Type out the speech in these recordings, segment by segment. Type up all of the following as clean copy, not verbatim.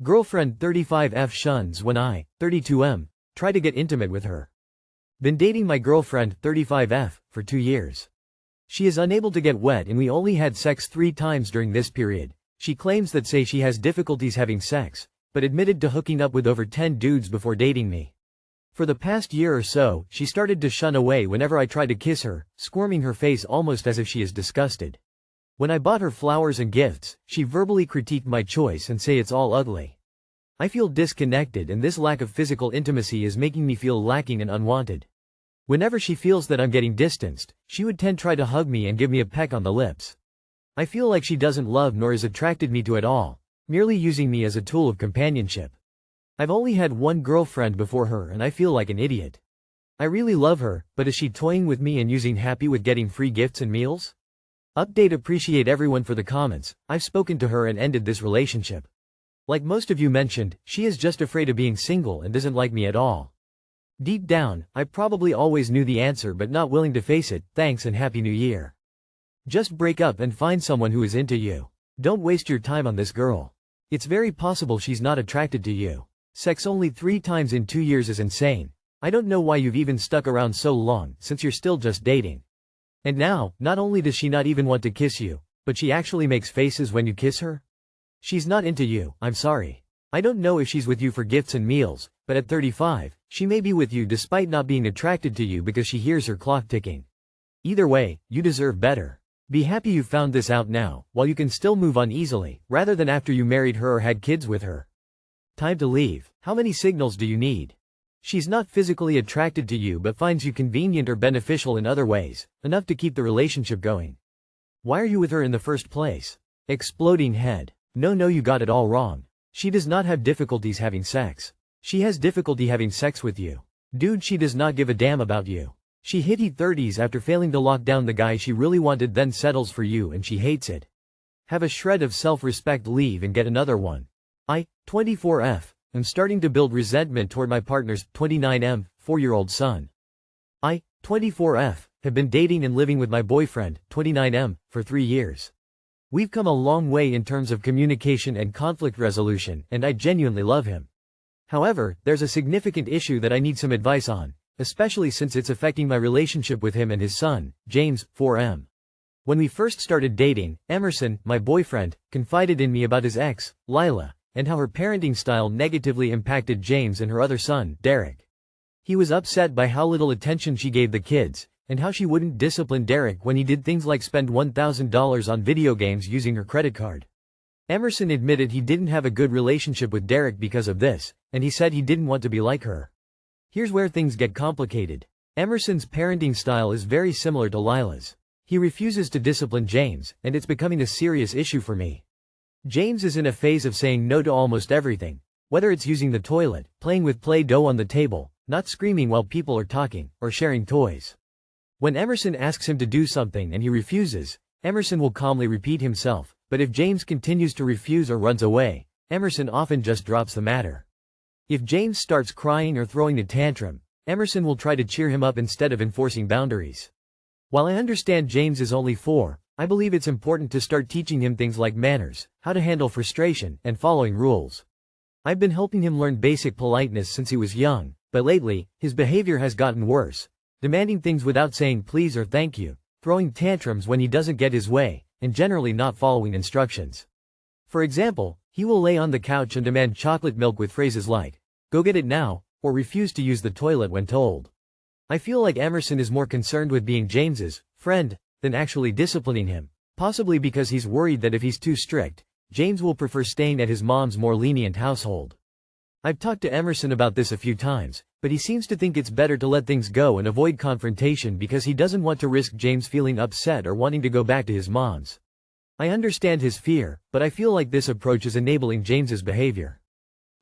Girlfriend 35F shuns when I, 32M, try to get intimate with her. Been dating my girlfriend 35F for 2 years. She is unable to get wet and we only had sex 3 times during this period. She claims that she has difficulties having sex, but admitted to hooking up with over 10 dudes before dating me. For the past year or so, she started to shun away whenever I try to kiss her, squirming her face almost as if she is disgusted. When I bought her flowers and gifts, she verbally critiqued my choice and say it's all ugly. I feel disconnected and this lack of physical intimacy is making me feel lacking and unwanted. Whenever she feels that I'm getting distanced, she would try to hug me and give me a peck on the lips. I feel like she doesn't love nor is attracted me to at all, merely using me as a tool of companionship. I've only had one girlfriend before her and I feel like an idiot. I really love her, but is she toying with me and using happy with getting free gifts and meals? Update. Appreciate everyone for the comments. I've spoken to her and ended this relationship. Like most of you mentioned, she is just afraid of being single and doesn't like me at all. Deep down, I probably always knew the answer but not willing to face it. Thanks and Happy New Year. Just break up and find someone who is into you. Don't waste your time on this girl. It's very possible she's not attracted to you. Sex only 3 times in 2 years is insane. I don't know why you've even stuck around so long since you're still just dating. And now, not only does she not even want to kiss you, but she actually makes faces when you kiss her? She's not into you, I'm sorry. I don't know if she's with you for gifts and meals, but at 35, she may be with you despite not being attracted to you because she hears her clock ticking. Either way, you deserve better. Be happy you found this out now, while you can still move on easily, rather than after you married her or had kids with her. Time to leave. How many signals do you need? She's not physically attracted to you but finds you convenient or beneficial in other ways, enough to keep the relationship going. Why are you with her in the first place? Exploding head. No, you got it all wrong. She does not have difficulties having sex. She has difficulty having sex with you. Dude, she does not give a damn about you. She hit her 30s after failing to lock down the guy she really wanted, then settles for you and she hates it. Have a shred of self-respect, leave and get another one. I, 24F, am starting to build resentment toward my partner's 29M, 4-year-old son. I, 24F, have been dating and living with my boyfriend, 29M, for 3 years. We've come a long way in terms of communication and conflict resolution, and I genuinely love him. However, there's a significant issue that I need some advice on, especially since it's affecting my relationship with him and his son, James, 4M. When we first started dating, Emerson, my boyfriend, confided in me about his ex, Lila, and how her parenting style negatively impacted James and her other son, Derek. He was upset by how little attention she gave the kids, and how she wouldn't discipline Derek when he did things like spend $1,000 on video games using her credit card. Emerson admitted he didn't have a good relationship with Derek because of this, and he said he didn't want to be like her. Here's where things get complicated. Emerson's parenting style is very similar to Lila's. He refuses to discipline James, and it's becoming a serious issue for me. James is in a phase of saying no to almost everything, whether it's using the toilet, playing with Play-Doh on the table, not screaming while people are talking, or sharing toys. When Emerson asks him to do something and he refuses, Emerson will calmly repeat himself, but if James continues to refuse or runs away, Emerson often just drops the matter. If James starts crying or throwing a tantrum, Emerson will try to cheer him up instead of enforcing boundaries. While I understand James is only 4, I believe it's important to start teaching him things like manners, how to handle frustration, and following rules. I've been helping him learn basic politeness since he was young, but lately, his behavior has gotten worse, demanding things without saying please or thank you, throwing tantrums when he doesn't get his way, and generally not following instructions. For example, he will lay on the couch and demand chocolate milk with phrases like, "Go get it now," or refuse to use the toilet when told. I feel like Emerson is more concerned with being James's friend than actually disciplining him, possibly because he's worried that if he's too strict, James will prefer staying at his mom's more lenient household. I've talked to Emerson about this a few times, but he seems to think it's better to let things go and avoid confrontation because he doesn't want to risk James feeling upset or wanting to go back to his mom's. I understand his fear, but I feel like this approach is enabling James's behavior.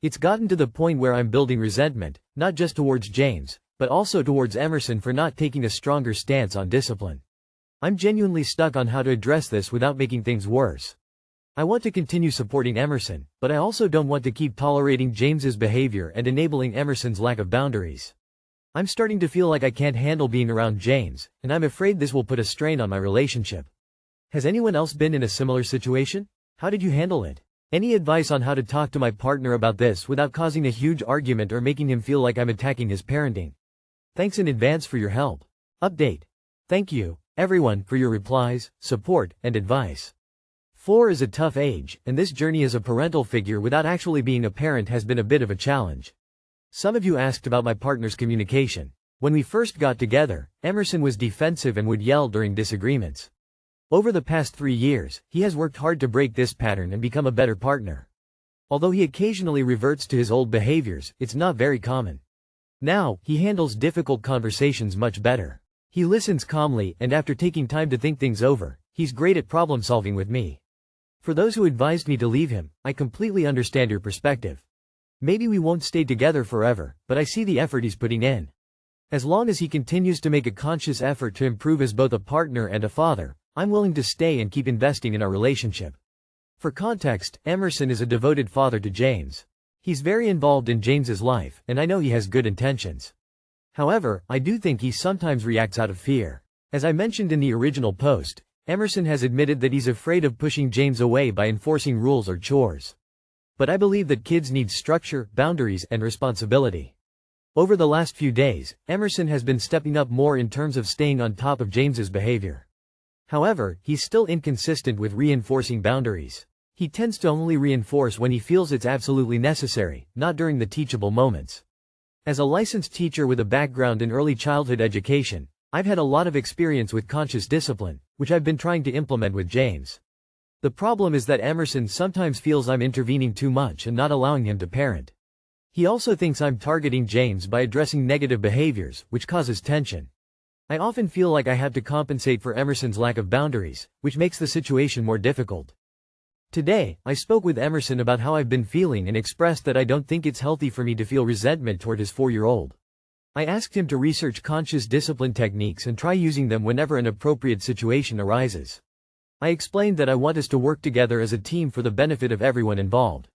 It's gotten to the point where I'm building resentment, not just towards James, but also towards Emerson for not taking a stronger stance on discipline. I'm genuinely stuck on how to address this without making things worse. I want to continue supporting Emerson, but I also don't want to keep tolerating James's behavior and enabling Emerson's lack of boundaries. I'm starting to feel like I can't handle being around James, and I'm afraid this will put a strain on my relationship. Has anyone else been in a similar situation? How did you handle it? Any advice on how to talk to my partner about this without causing a huge argument or making him feel like I'm attacking his parenting? Thanks in advance for your help. Update. Thank you, everyone, for your replies, support, and advice. 4 is a tough age, and this journey as a parental figure without actually being a parent has been a bit of a challenge. Some of you asked about my partner's communication. When we first got together, Emerson was defensive and would yell during disagreements. Over the past 3 years, he has worked hard to break this pattern and become a better partner. Although he occasionally reverts to his old behaviors, it's not very common. Now, he handles difficult conversations much better. He listens calmly, and after taking time to think things over, he's great at problem solving with me. For those who advised me to leave him, I completely understand your perspective. Maybe we won't stay together forever, but I see the effort he's putting in. As long as he continues to make a conscious effort to improve as both a partner and a father, I'm willing to stay and keep investing in our relationship. For context, Emerson is a devoted father to James. He's very involved in James's life, and I know he has good intentions. However, I do think he sometimes reacts out of fear. As I mentioned in the original post, Emerson has admitted that he's afraid of pushing James away by enforcing rules or chores. But I believe that kids need structure, boundaries, and responsibility. Over the last few days, Emerson has been stepping up more in terms of staying on top of James's behavior. However, he's still inconsistent with reinforcing boundaries. He tends to only reinforce when he feels it's absolutely necessary, not during the teachable moments. As a licensed teacher with a background in early childhood education, I've had a lot of experience with conscious discipline, which I've been trying to implement with James. The problem is that Emerson sometimes feels I'm intervening too much and not allowing him to parent. He also thinks I'm targeting James by addressing negative behaviors, which causes tension. I often feel like I have to compensate for Emerson's lack of boundaries, which makes the situation more difficult. Today, I spoke with Emerson about how I've been feeling and expressed that I don't think it's healthy for me to feel resentment toward his 4-year-old. I asked him to research conscious discipline techniques and try using them whenever an appropriate situation arises. I explained that I want us to work together as a team for the benefit of everyone involved.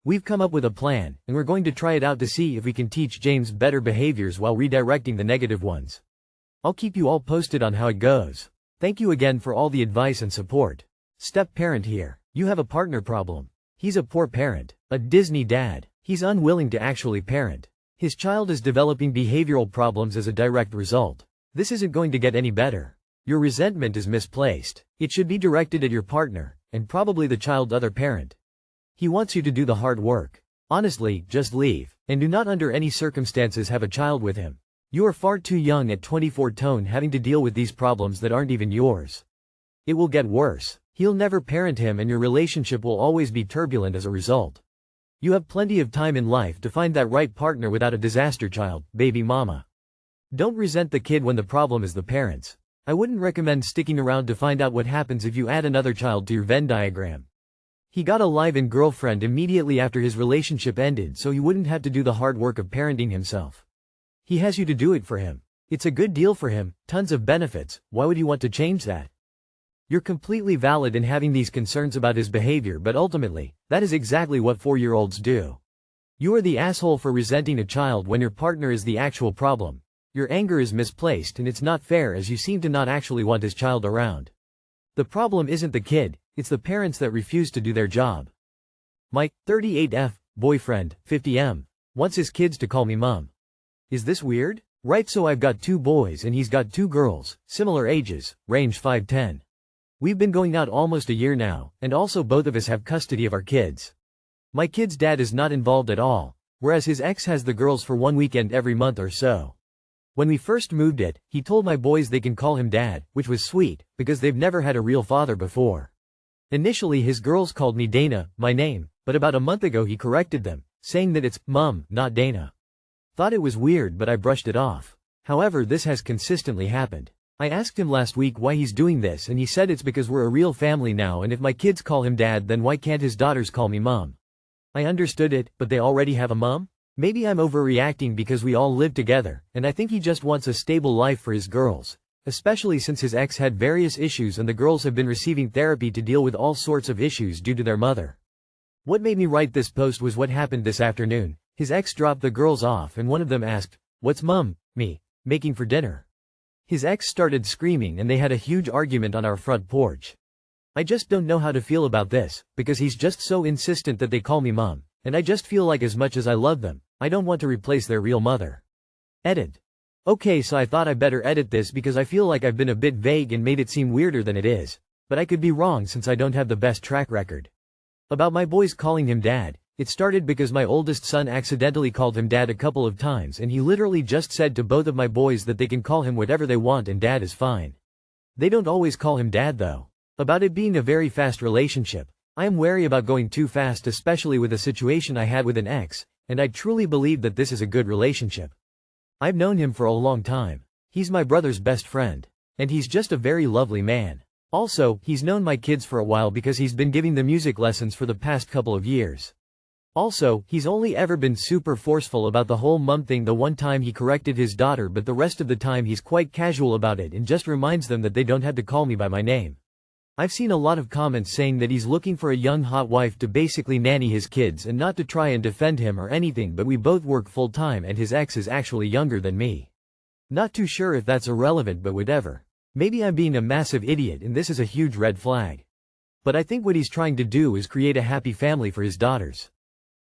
We've come up with a plan, and we're going to try it out to see if we can teach James better behaviors while redirecting the negative ones. I'll keep you all posted on how it goes. Thank you again for all the advice and support. Step parent here. You have a partner problem. He's a poor parent, a Disney dad. He's unwilling to actually parent. His child is developing behavioral problems as a direct result. This isn't going to get any better. Your resentment is misplaced. It should be directed at your partner, and probably the child's other parent. He wants you to do the hard work. Honestly, just leave, and do not under any circumstances have a child with him. You are far too young at 24 tone having to deal with these problems that aren't even yours. It will get worse. He'll never parent him and your relationship will always be turbulent as a result. You have plenty of time in life to find that right partner without a disaster child, baby mama. Don't resent the kid when the problem is the parents. I wouldn't recommend sticking around to find out what happens if you add another child to your Venn diagram. He got a live-in girlfriend immediately after his relationship ended so he wouldn't have to do the hard work of parenting himself. He has you to do it for him. It's a good deal for him, tons of benefits. Why would you want to change that? You're completely valid in having these concerns about his behavior, but ultimately, that is exactly what 4-year-olds do. You are the asshole for resenting a child when your partner is the actual problem. Your anger is misplaced and it's not fair as you seem to not actually want his child around. The problem isn't the kid, it's the parents that refuse to do their job. Mike, 38F, boyfriend, 50M, wants his kids to call me mom. Is this weird? Right, so I've got 2 boys and he's got 2 girls, similar ages, range 5-10. We've been going out almost a year now, and also both of us have custody of our kids. My kid's dad is not involved at all, whereas his ex has the girls for 1 weekend every month or so. When we first moved it, he told my boys they can call him dad, which was sweet, because they've never had a real father before. Initially his girls called me Dana, my name, but about a month ago he corrected them, saying that it's Mum, not Dana. Thought it was weird but I brushed it off. However, this has consistently happened. I asked him last week why he's doing this and he said it's because we're a real family now and if my kids call him dad then why can't his daughters call me mom? I understood it, but they already have a mom? Maybe I'm overreacting because we all live together, and I think he just wants a stable life for his girls, especially since his ex had various issues and the girls have been receiving therapy to deal with all sorts of issues due to their mother. What made me write this post was what happened this afternoon. His ex dropped the girls off and one of them asked, "What's mom, me, making for dinner?" His ex started screaming and they had a huge argument on our front porch. I just don't know how to feel about this, because he's just so insistent that they call me mom, and I just feel like as much as I love them, I don't want to replace their real mother. Edit. Okay, so I thought I better edit this because I feel like I've been a bit vague and made it seem weirder than it is. But I could be wrong since I don't have the best track record. About my boys calling him dad, it started because my oldest son accidentally called him dad a couple of times and he literally just said to both of my boys that they can call him whatever they want and dad is fine. They don't always call him dad though. About it being a very fast relationship, I am wary about going too fast, especially with a situation I had with an ex, and I truly believe that this is a good relationship. I've known him for a long time. He's my brother's best friend. And he's just a very lovely man. Also, he's known my kids for a while because he's been giving them music lessons for the past couple of years. Also, he's only ever been super forceful about the whole mum thing. The one time he corrected his daughter, but the rest of the time he's quite casual about it and just reminds them that they don't have to call me by my name. I've seen a lot of comments saying that he's looking for a young hot wife to basically nanny his kids and not to try and defend him or anything, but we both work full-time and his ex is actually younger than me. Not too sure if that's irrelevant, but whatever. Maybe I'm being a massive idiot and this is a huge red flag. But I think what he's trying to do is create a happy family for his daughters.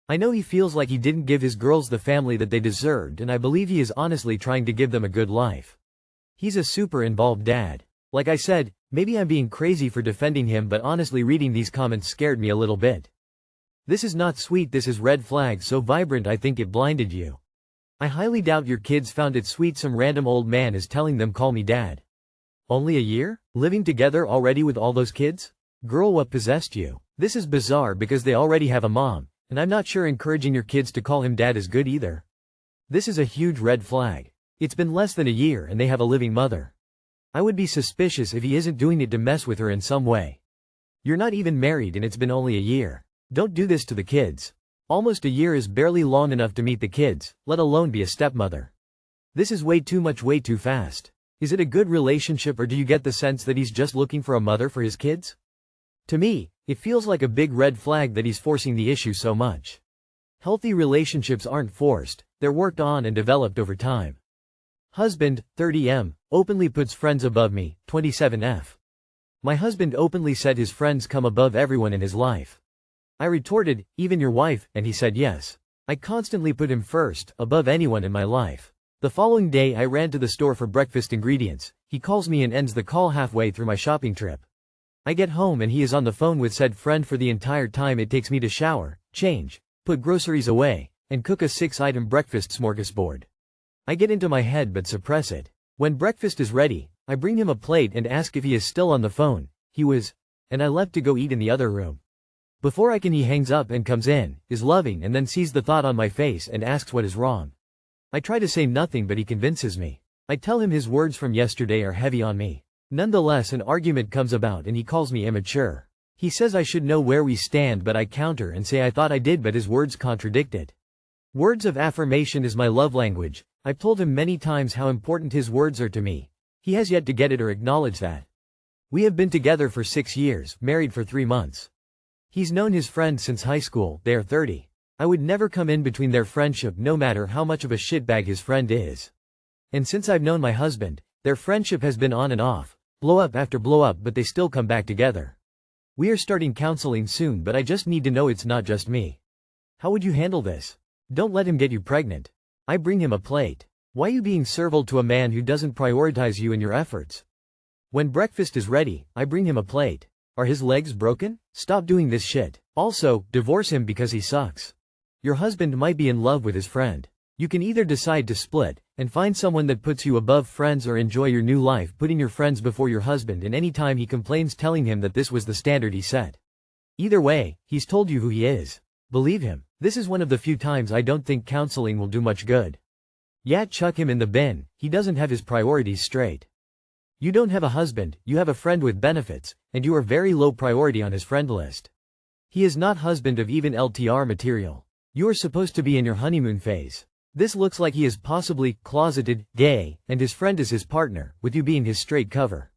I know he feels like he didn't give his girls the family that they deserved, and I believe he is honestly trying to give them a good life. He's a super involved dad. Like I said, maybe I'm being crazy for defending him, but honestly reading these comments scared me a little bit. This is not sweet, this is red flag so vibrant I think it blinded you. I highly doubt your kids found it sweet some random old man is telling them call me dad. Only a year? Living together already with all those kids? Girl, what possessed you? This is bizarre because they already have a mom, and I'm not sure encouraging your kids to call him dad is good either. This is a huge red flag. It's been less than a year and they have a living mother. I would be suspicious if he isn't doing it to mess with her in some way. You're not even married and it's been only a year. Don't do this to the kids. Almost a year is barely long enough to meet the kids, let alone be a stepmother. This is way too much, way too fast. Is it a good relationship, or do you get the sense that he's just looking for a mother for his kids? To me, it feels like a big red flag that he's forcing the issue so much. Healthy relationships aren't forced, they're worked on and developed over time. Husband, 30M, openly puts friends above me, 27F. My husband openly said his friends come above everyone in his life. I retorted, even your wife, and he said yes. I constantly put him first, above anyone in my life. The following day I ran to the store for breakfast ingredients. He calls me and ends the call halfway through my shopping trip. I get home and he is on the phone with said friend for the entire time it takes me to shower, change, put groceries away, and cook a 6-item breakfast smorgasbord. I get into my head but suppress it. When breakfast is ready, I bring him a plate and ask if he is still on the phone. He was, and I left to go eat in the other room. Before I can, he hangs up and comes in, is loving, and then sees the thought on my face and asks what is wrong. I try to say nothing but he convinces me. I tell him his words from yesterday are heavy on me. Nonetheless, an argument comes about and he calls me immature. He says I should know where we stand, but I counter and say I thought I did, but his words contradicted. Words of affirmation is my love language. I've told him many times how important his words are to me. He has yet to get it or acknowledge that. We have been together for 6 years, married for 3 months. He's known his friend since high school, they are 30. I would never come in between their friendship no matter how much of a shitbag his friend is. And since I've known my husband, their friendship has been on and off, blow up after blow up, but they still come back together. We are starting counseling soon, but I just need to know it's not just me. How would you handle this? Don't let him get you pregnant. I bring him a plate. Why are you being servile to a man who doesn't prioritize you and your efforts? When breakfast is ready, I bring him a plate. Are his legs broken? Stop doing this shit. Also, divorce him because he sucks. Your husband might be in love with his friend. You can either decide to split, and find someone that puts you above friends, or enjoy your new life putting your friends before your husband, and any time he complains telling him that this was the standard he set. Either way, he's told you who he is. Believe him. This is one of the few times I don't think counseling will do much good. Yeah, chuck him in the bin, he doesn't have his priorities straight. You don't have a husband, you have a friend with benefits, and you are very low priority on his friend list. He is not husband of even LTR material. You are supposed to be in your honeymoon phase. This looks like he is possibly closeted, gay, and his friend is his partner, with you being his straight cover.